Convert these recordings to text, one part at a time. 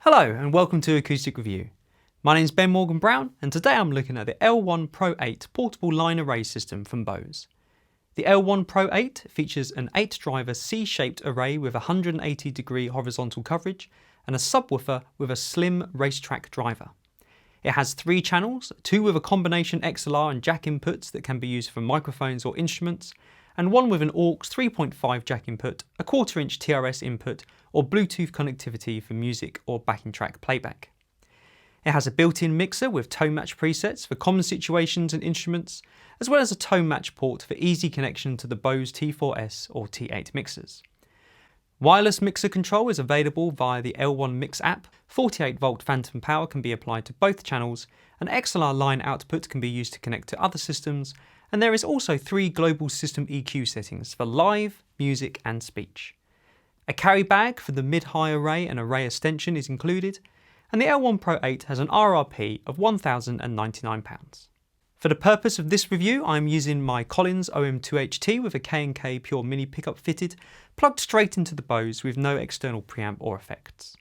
Hello and welcome to Acoustic Review. My name is Ben Morgan Brown and today I'm looking at the L1 Pro 8 portable line array system from Bose. The L1 Pro 8 features an 8-driver C-shaped array with 180-degree horizontal coverage and a subwoofer with a slim racetrack driver. It has 3 channels, 2 with a combination XLR and jack inputs that can be used for microphones or instruments, and 1 with an aux 3.5 jack input, a 1/4-inch TRS input, or Bluetooth connectivity for music or backing track playback. It has a built-in mixer with tone match presets for common situations and instruments, as well as a tone match port for easy connection to the Bose T4S or T8 mixers. Wireless mixer control is available via the L1 Mix app, 48-volt phantom power can be applied to both channels, an XLR line output can be used to connect to other systems, and there is also 3 global system EQ settings for live, music and speech. A carry bag for the mid-high array and array extension is included, and the L1 Pro 8 has an RRP of £1,099. For the purpose of this review, I am using my Collins OM2HT with a K&K Pure Mini pickup fitted, plugged straight into the Bose with no external preamp or effects.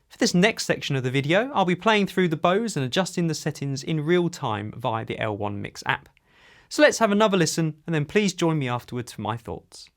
For this next section of the video, I'll be playing through the Bose and adjusting the settings in real time via the L1 Mix app. So let's have another listen and then please join me afterwards for my thoughts.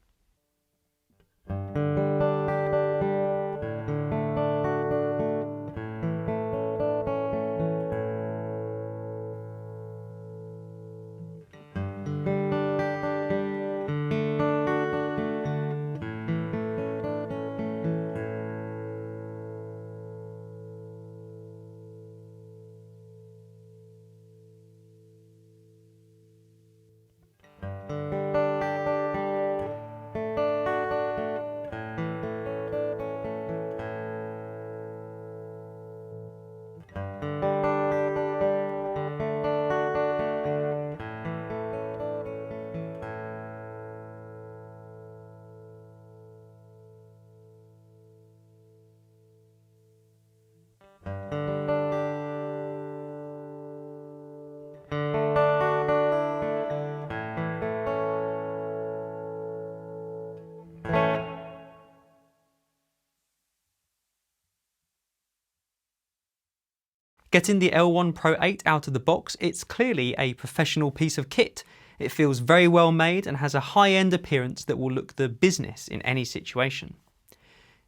Getting the L1 Pro 8 out of the box, it's clearly a professional piece of kit. It feels very well made and has a high-end appearance that will look the business in any situation.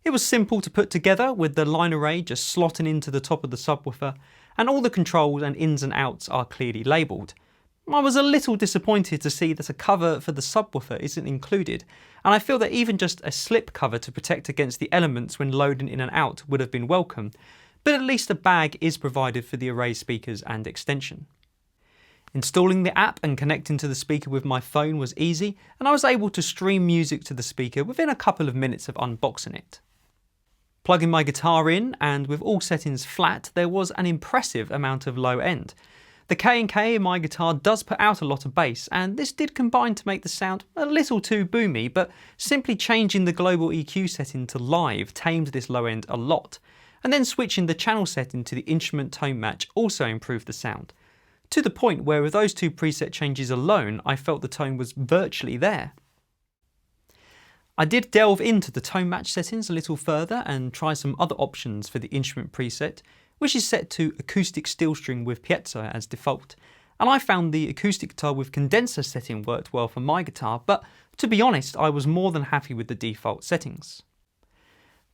It was simple to put together with the line array just slotting into the top of the subwoofer, and all the controls and ins and outs are clearly labelled. I was a little disappointed to see that a cover for the subwoofer isn't included, and I feel that even just a slip cover to protect against the elements when loading in and out would have been welcome. But at least a bag is provided for the array speakers and extension. Installing the app and connecting to the speaker with my phone was easy, and I was able to stream music to the speaker within a couple of minutes of unboxing it. Plugging my guitar in, and with all settings flat, there was an impressive amount of low end. The K&K in my guitar does put out a lot of bass, and this did combine to make the sound a little too boomy, but simply changing the global EQ setting to live tamed this low end a lot. And then switching the channel setting to the instrument tone match also improved the sound, to the point where with those 2 preset changes alone, I felt the tone was virtually there. I did delve into the tone match settings a little further and try some other options for the instrument preset, which is set to acoustic steel string with piezo as default, and I found the acoustic guitar with condenser setting worked well for my guitar, but to be honest, I was more than happy with the default settings.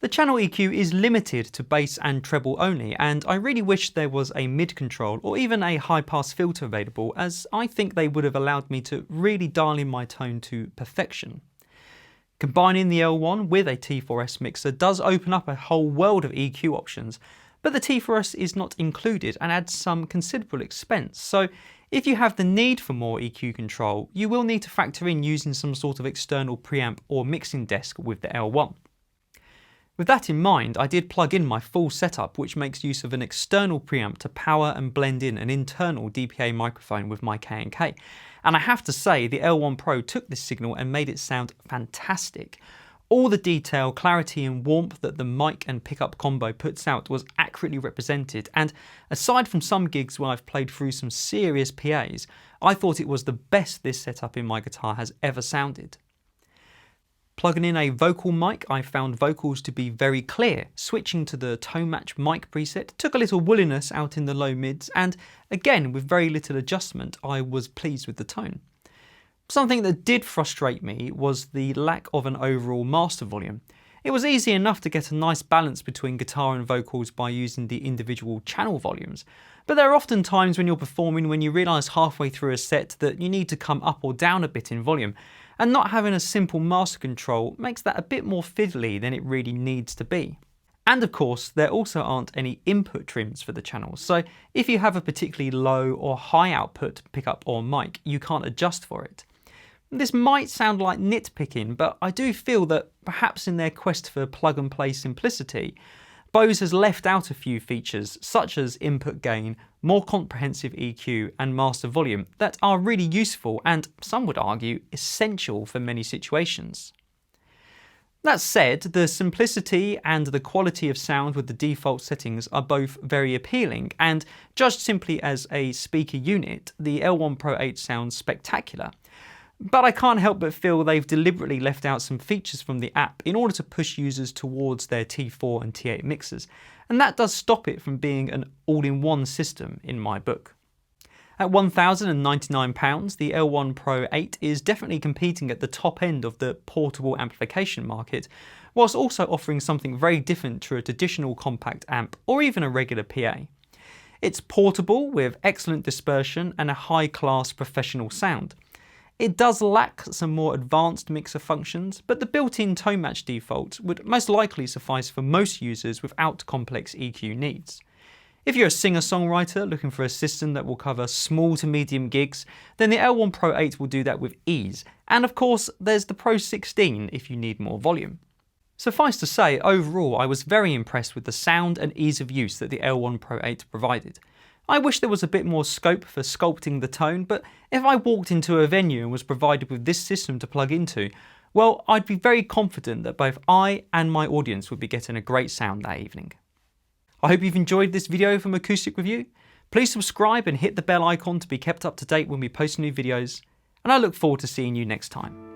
The channel EQ is limited to bass and treble only, and I really wish there was a mid control or even a high pass filter available, as I think they would have allowed me to really dial in my tone to perfection. Combining the L1 with a T4S mixer does open up a whole world of EQ options, but the T4S is not included and adds some considerable expense, so if you have the need for more EQ control, you will need to factor in using some sort of external preamp or mixing desk with the L1. With that in mind, I did plug in my full setup, which makes use of an external preamp to power and blend in an internal DPA microphone with my K&K. And I have to say, the L1 Pro took this signal and made it sound fantastic. All the detail, clarity and warmth that the mic and pickup combo puts out was accurately represented, and aside from some gigs where I've played through some serious PAs, I thought it was the best this setup in my guitar has ever sounded. Plugging in a vocal mic, I found vocals to be very clear. Switching to the tone match mic preset took a little woolliness out in the low mids, and again, with very little adjustment, I was pleased with the tone. Something that did frustrate me was the lack of an overall master volume. It was easy enough to get a nice balance between guitar and vocals by using the individual channel volumes, but there are often times when you're performing when you realise halfway through a set that you need to come up or down a bit in volume, and not having a simple master control makes that a bit more fiddly than it really needs to be. And of course, there also aren't any input trims for the channels, so if you have a particularly low or high output pickup or mic, you can't adjust for it. This might sound like nitpicking, but I do feel that perhaps in their quest for plug-and-play simplicity, Bose has left out a few features such as input gain, more comprehensive EQ and master volume that are really useful and, some would argue, essential for many situations. That said, the simplicity and the quality of sound with the default settings are both very appealing, and judged simply as a speaker unit, the L1 Pro 8 sounds spectacular. But I can't help but feel they've deliberately left out some features from the app in order to push users towards their T4 and T8 mixers, and that does stop it from being an all-in-one system in my book. At £1,099, the L1 Pro 8 is definitely competing at the top end of the portable amplification market, whilst also offering something very different to a traditional compact amp or even a regular PA. It's portable with excellent dispersion and a high-class professional sound. It does lack some more advanced mixer functions, but the built-in tone match default would most likely suffice for most users without complex EQ needs. If you're a singer-songwriter looking for a system that will cover small to medium gigs, then the L1 Pro 8 will do that with ease, and of course there's the Pro 16 if you need more volume. Suffice to say, overall I was very impressed with the sound and ease of use that the L1 Pro 8 provided. I wish there was a bit more scope for sculpting the tone, but if I walked into a venue and was provided with this system to plug into, well, I'd be very confident that both I and my audience would be getting a great sound that evening. I hope you've enjoyed this video from Acoustic Review. Please subscribe and hit the bell icon to be kept up to date when we post new videos, and I look forward to seeing you next time.